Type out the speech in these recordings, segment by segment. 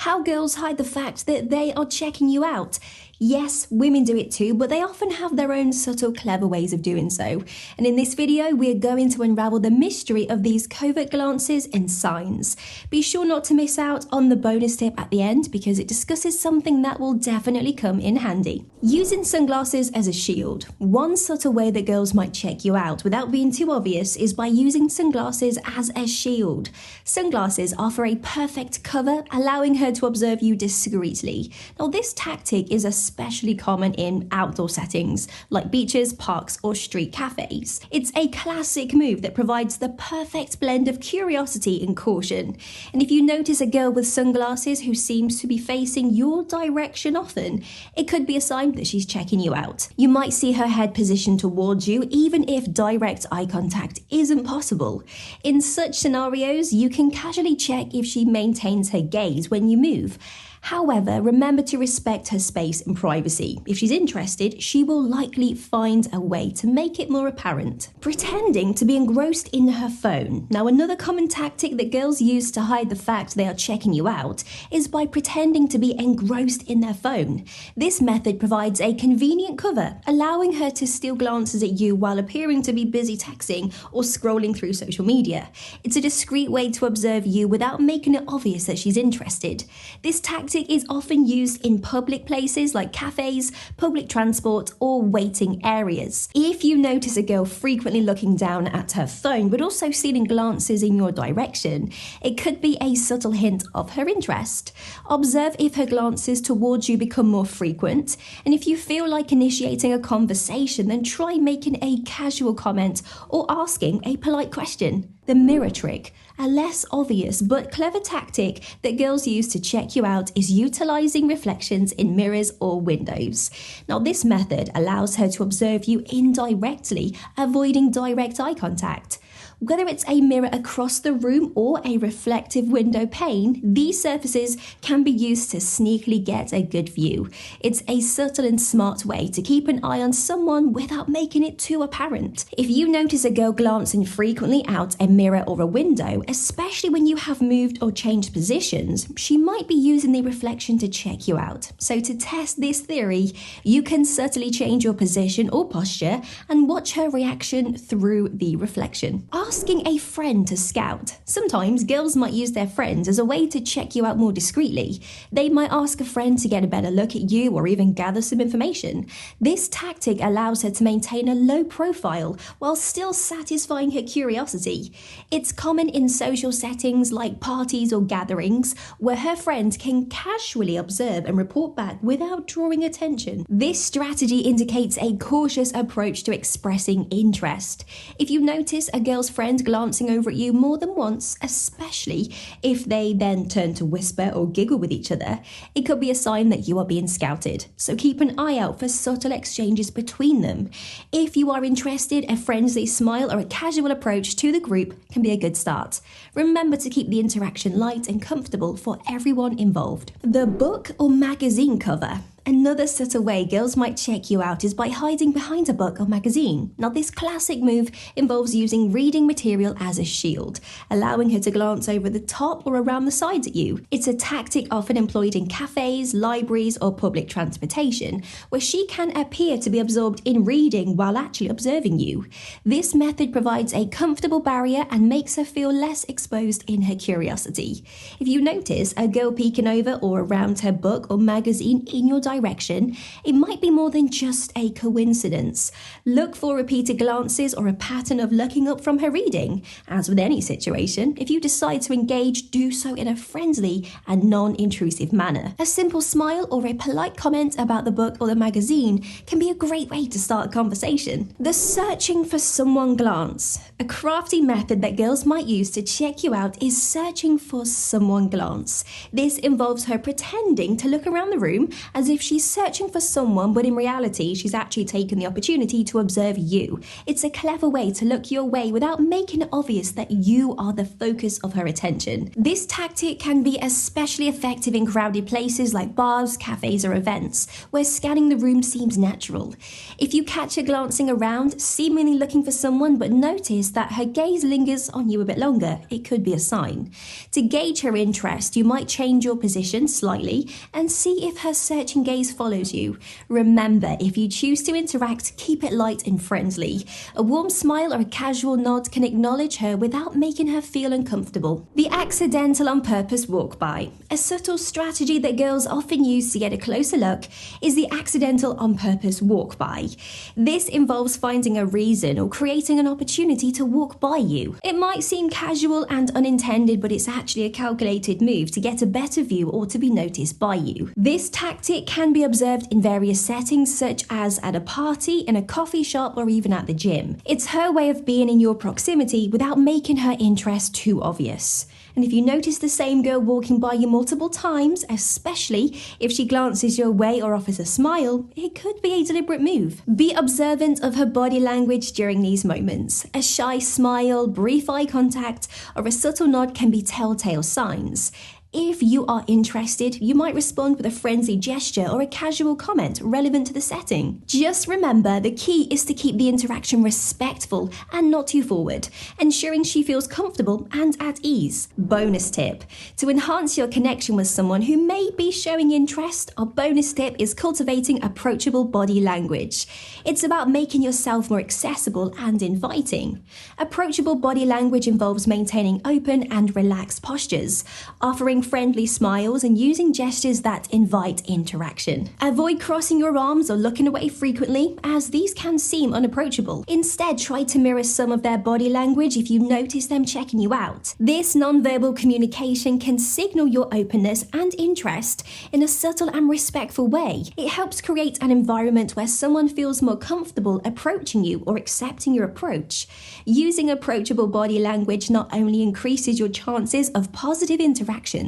How girls hide the fact that they are checking you out. Yes, women do it too, but they often have their own subtle, clever ways of doing so. And in this video, we're going to unravel the mystery of these covert glances and signs. Be sure not to miss out on the bonus tip at the end because it discusses something that will definitely come in handy. Using sunglasses as a shield. One subtle way that girls might check you out without being too obvious is by using sunglasses as a shield. Sunglasses offer a perfect cover, allowing her to observe you discreetly. Now, this tactic is especially common in outdoor settings like beaches, parks, or street cafes. It's a classic move that provides the perfect blend of curiosity and caution. And if you notice a girl with sunglasses who seems to be facing your direction often, it could be a sign that she's checking you out. You might see her head positioned towards you even if direct eye contact isn't possible. In such scenarios, you can casually check if she maintains her gaze when you move. However, remember to respect her space and privacy. If she's interested, she will likely find a way to make it more apparent. Pretending to be engrossed in her phone. Now, another common tactic that girls use to hide the fact they are checking you out is by pretending to be engrossed in their phone. This method provides a convenient cover, allowing her to steal glances at you while appearing to be busy texting or scrolling through social media. It's a discreet way to observe you without making it obvious that she's interested. This tactic is often used in public places like cafes, public transport, or waiting areas. If you notice a girl frequently looking down at her phone but also stealing glances in your direction, it could be a subtle hint of her interest. Observe if her glances towards you become more frequent, and if you feel like initiating a conversation, then try making a casual comment or asking a polite question. The mirror trick, a less obvious but clever tactic that girls use to check you out, is utilizing reflections in mirrors or windows. Now, this method allows her to observe you indirectly, avoiding direct eye contact. Whether it's a mirror across the room or a reflective window pane, these surfaces can be used to sneakily get a good view. It's a subtle and smart way to keep an eye on someone without making it too apparent. If you notice a girl glancing frequently out a mirror or a window, especially when you have moved or changed positions, she might be using the reflection to check you out. So to test this theory, you can subtly change your position or posture and watch her reaction through the reflection. Asking a friend to scout. Sometimes girls might use their friends as a way to check you out more discreetly. They might ask a friend to get a better look at you or even gather some information. This tactic allows her to maintain a low profile while still satisfying her curiosity. It's common in social settings like parties or gatherings where her friend can casually observe and report back without drawing attention. This strategy indicates a cautious approach to expressing interest. If you notice a girl's friend glancing over at you more than once, especially if they then turn to whisper or giggle with each other, it could be a sign that you are being scouted. So keep an eye out for subtle exchanges between them. If you are interested, a friendly smile or a casual approach to the group can be a good start. Remember to keep the interaction light and comfortable for everyone involved. The book or magazine cover. Another subtle way girls might check you out is by hiding behind a book or magazine. Now, this classic move involves using reading material as a shield, allowing her to glance over the top or around the sides at you. It's a tactic often employed in cafes, libraries, or public transportation, where she can appear to be absorbed in reading while actually observing you. This method provides a comfortable barrier and makes her feel less exposed in her curiosity. If you notice a girl peeking over or around her book or magazine in your direction, it might be more than just a coincidence. Look for repeated glances or a pattern of looking up from her reading. As with any situation, if you decide to engage, do so in a friendly and non-intrusive manner. A simple smile or a polite comment about the book or the magazine can be a great way to start a conversation. The searching for someone glance. A crafty method that girls might use to check you out is searching for someone glance. This involves her pretending to look around the room as if she's searching for someone, but in reality, she's actually taken the opportunity to observe you. It's a clever way to look your way without making it obvious that you are the focus of her attention. This tactic can be especially effective in crowded places like bars, cafes, or events, where scanning the room seems natural. If you catch her glancing around, seemingly looking for someone, but notice that her gaze lingers on you a bit longer, it could be a sign. To gauge her interest, you might change your position slightly and see if her searching gaze follows you. Remember, if you choose to interact, keep it light and friendly. A warm smile or a casual nod can acknowledge her without making her feel uncomfortable. The accidental on purpose walk by. A subtle strategy that girls often use to get a closer look is the accidental on purpose walk by. This involves finding a reason or creating an opportunity to walk by you. It might seem casual and unintended, but it's actually a calculated move to get a better view or to be noticed by you. This tactic can be observed in various settings, such as at a party, in a coffee shop, or even at the gym. It's her way of being in your proximity without making her interest too obvious. And if you notice the same girl walking by you multiple times, especially if she glances your way or offers a smile, it could be a deliberate move. Be observant of her body language during these moments. A shy smile, brief eye contact, or a subtle nod can be telltale signs. If you are interested, you might respond with a friendly gesture or a casual comment relevant to the setting. Just remember, the key is to keep the interaction respectful and not too forward, ensuring she feels comfortable and at ease. Bonus tip. To enhance your connection with someone who may be showing interest, our bonus tip is cultivating approachable body language. It's about making yourself more accessible and inviting. Approachable body language involves maintaining open and relaxed postures, offering friendly smiles and using gestures that invite interaction. Avoid crossing your arms or looking away frequently, as these can seem unapproachable. Instead, try to mirror some of their body language if you notice them checking you out. This nonverbal communication can signal your openness and interest in a subtle and respectful way. It helps create an environment where someone feels more comfortable approaching you or accepting your approach. Using approachable body language not only increases your chances of positive interactions,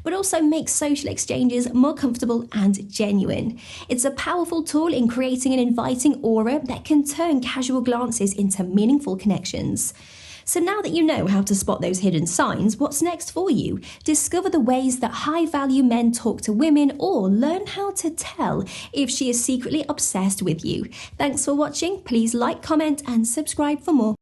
but also makes social exchanges more comfortable and genuine. It's a powerful tool in creating an inviting aura that can turn casual glances into meaningful connections. So now that you know how to spot those hidden signs, what's next for you? Discover the ways that high-value men talk to women, or learn how to tell if she is secretly obsessed with you. Thanks for watching. Please like, comment, and subscribe for more.